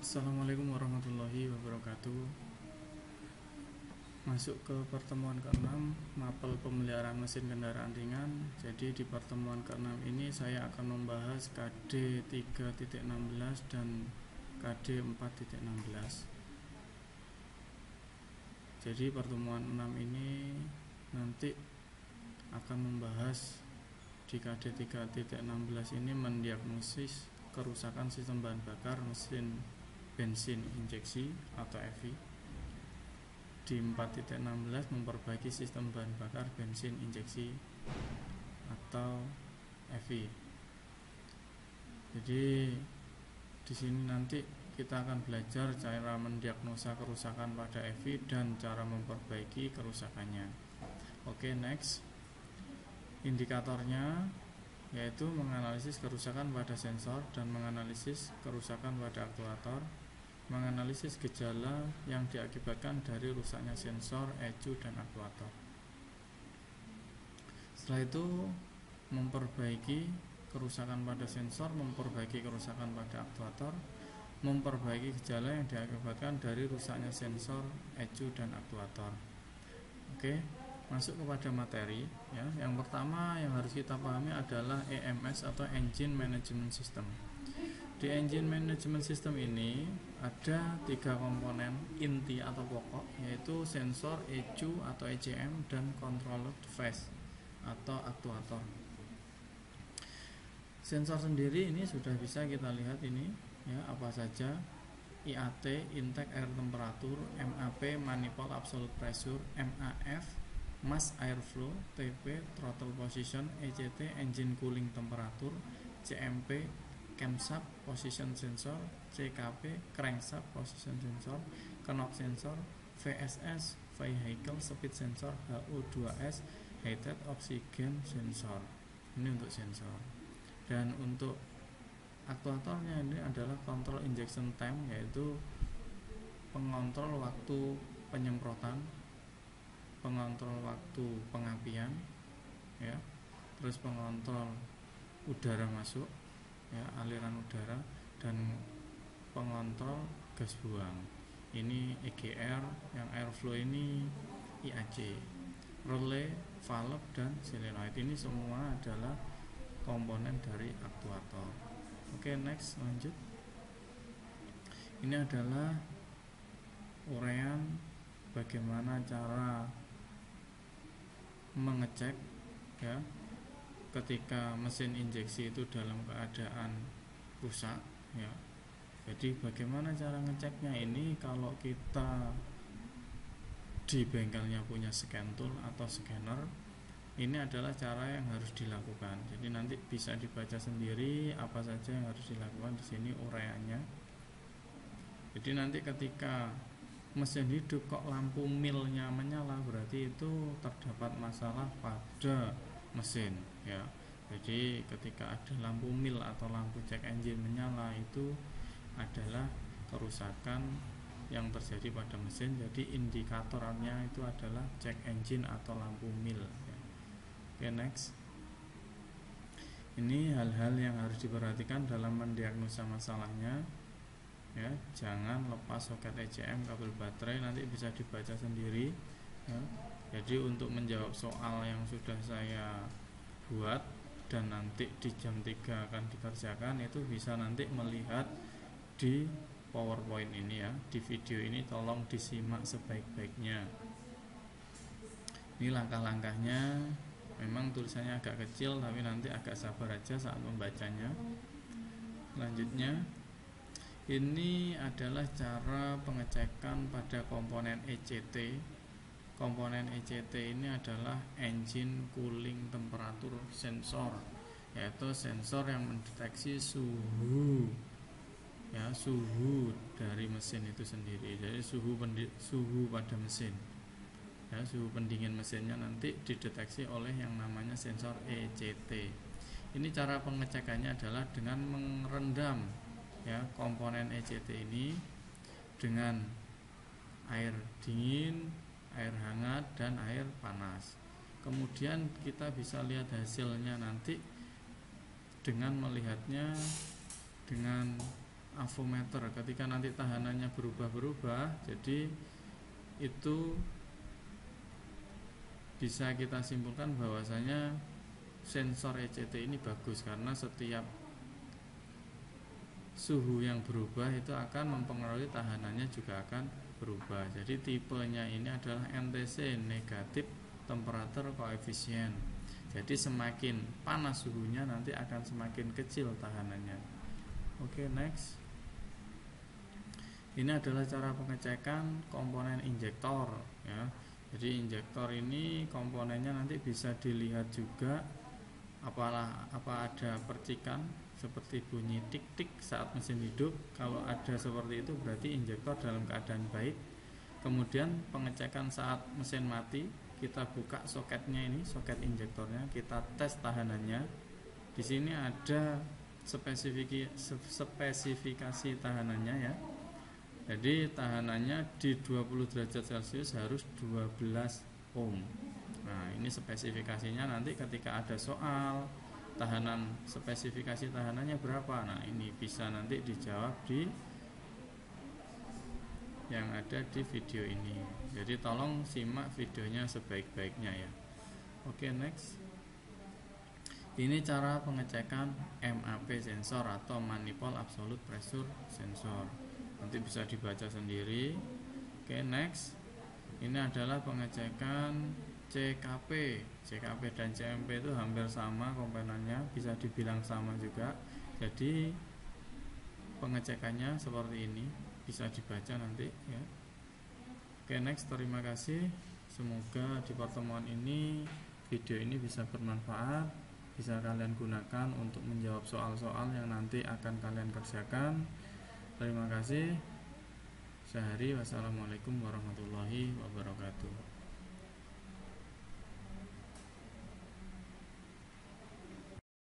Assalamualaikum warahmatullahi wabarakatuh. Masuk ke pertemuan ke-6 mapel pemeliharaan mesin kendaraan ringan. Jadi di pertemuan ke-6 ini saya akan membahas KD 3.16 dan KD 4.16. Jadi pertemuan 6 ini nanti akan membahas di KD 3.16 ini mendiagnosis kerusakan sistem bahan bakar mesin bensin injeksi atau EVI. Di 4.16 memperbaiki sistem bahan bakar bensin injeksi atau EVI. Jadi di sini nanti kita akan belajar cara mendiagnosa kerusakan pada EVI dan cara memperbaiki kerusakannya. Oke, next. Indikatornya yaitu menganalisis kerusakan pada sensor dan menganalisis kerusakan pada aktuator, menganalisis gejala yang diakibatkan dari rusaknya sensor, ECU, dan aktuator. Setelah itu memperbaiki kerusakan pada sensor, memperbaiki kerusakan pada aktuator, memperbaiki gejala yang diakibatkan dari rusaknya sensor, ECU, dan aktuator. Oke, masuk kepada materi ya. Yang pertama yang harus kita pahami adalah EMS atau Engine Management System. Di Engine Management System ini ada 3 komponen inti atau pokok, yaitu sensor, ECU atau ECM, dan controller device atau aktuator. Sensor sendiri ini sudah bisa kita lihat ini ya, apa saja: IAT, intake air temperature, MAP, manifold absolute pressure, MAF, mass airflow, TP, throttle position, ECT, engine cooling temperature, CMP, camshaft position sensor, CKP, crankshaft position sensor, knock sensor, VSS, vehicle speed sensor, HO2S, heated oxygen sensor. Ini untuk sensor. Dan untuk aktuatornya ini adalah control injection time, yaitu pengontrol waktu penyemprotan, pengontrol waktu pengapian ya, terus pengontrol udara masuk ya, aliran udara, dan pengontrol gas buang. Ini EGR, yang airflow ini IAC, relay, valve, dan solenoid. Ini semua adalah komponen dari aktuator. Oke, next, lanjut. Ini adalah uraian bagaimana cara mengecek ya ketika mesin injeksi itu dalam keadaan rusak ya. Jadi bagaimana cara ngeceknya ini? Kalau kita di bengkelnya punya scan tool atau scanner, ini adalah cara yang harus dilakukan. Jadi nanti bisa dibaca sendiri apa saja yang harus dilakukan di sini uraiannya. Jadi nanti ketika mesin hidup kok lampu milnya menyala, berarti itu terdapat masalah pada mesin ya. Jadi ketika ada lampu mil atau lampu check engine menyala, itu adalah kerusakan yang terjadi pada mesin. Jadi indikatornya itu adalah check engine atau lampu mil ya. Oke, next. Ini hal-hal yang harus diperhatikan dalam mendiagnosa masalahnya ya. Jangan lepas soket ECM, kabel baterai, nanti bisa dibaca sendiri ya. Jadi untuk menjawab soal yang sudah saya buat dan nanti di jam 3 akan dikerjakan, itu bisa nanti melihat di PowerPoint ini ya. Di video ini tolong disimak sebaik-baiknya. Ini langkah-langkahnya. Memang tulisannya agak kecil, tapi nanti agak sabar aja saat membacanya. Selanjutnya, ini adalah cara pengecekan pada komponen ECT. Komponen ECT ini adalah engine cooling temperature sensor, yaitu sensor yang mendeteksi suhu ya, suhu dari mesin itu sendiri. Jadi suhu pada mesin ya, suhu pendingin mesinnya nanti dideteksi oleh yang namanya sensor ECT. Ini cara pengecekannya adalah dengan merendam ya komponen ECT ini dengan air dingin, air hangat, dan air panas. Kemudian kita bisa lihat hasilnya nanti dengan melihatnya dengan avometer. Ketika nanti tahanannya berubah-berubah, jadi itu bisa kita simpulkan bahwasanya sensor ECT ini bagus, karena setiap suhu yang berubah itu akan mempengaruhi tahanannya juga akan berubah. Jadi tipenya ini adalah NTC, negatif temperature coefficient. Jadi semakin panas suhunya nanti akan semakin kecil tahanannya. Oke, next. Ini adalah cara pengecekan komponen injektor ya. Jadi injektor ini komponennya nanti bisa dilihat juga apa ada percikan seperti bunyi tik-tik saat mesin hidup. Kalau ada seperti itu berarti injektor dalam keadaan baik. Kemudian pengecekan saat mesin mati, kita buka soketnya ini, soket injektornya, kita tes tahanannya. Di sini ada spesifikasi tahanannya ya. Jadi tahanannya di 20 derajat Celcius harus 12 ohm. Nah, ini spesifikasinya, nanti ketika ada soal tahanan, spesifikasi tahanannya berapa, nah ini bisa nanti dijawab di yang ada di video ini. Jadi tolong simak videonya sebaik-baiknya ya. Oke, next. Ini cara pengecekan MAP sensor atau manifold absolute pressure sensor. Nanti bisa dibaca sendiri. Oke, next. Ini adalah pengecekan CKP. CKP dan CMP itu hampir sama komponennya, bisa dibilang sama juga. Jadi pengecekannya seperti ini, bisa dibaca nanti ya. Oke, next. Terima kasih. Semoga di pertemuan ini video ini bisa bermanfaat, bisa kalian gunakan untuk menjawab soal-soal yang nanti akan kalian kerjakan. Terima kasih. Sehari. Wassalamualaikum warahmatullahi wabarakatuh.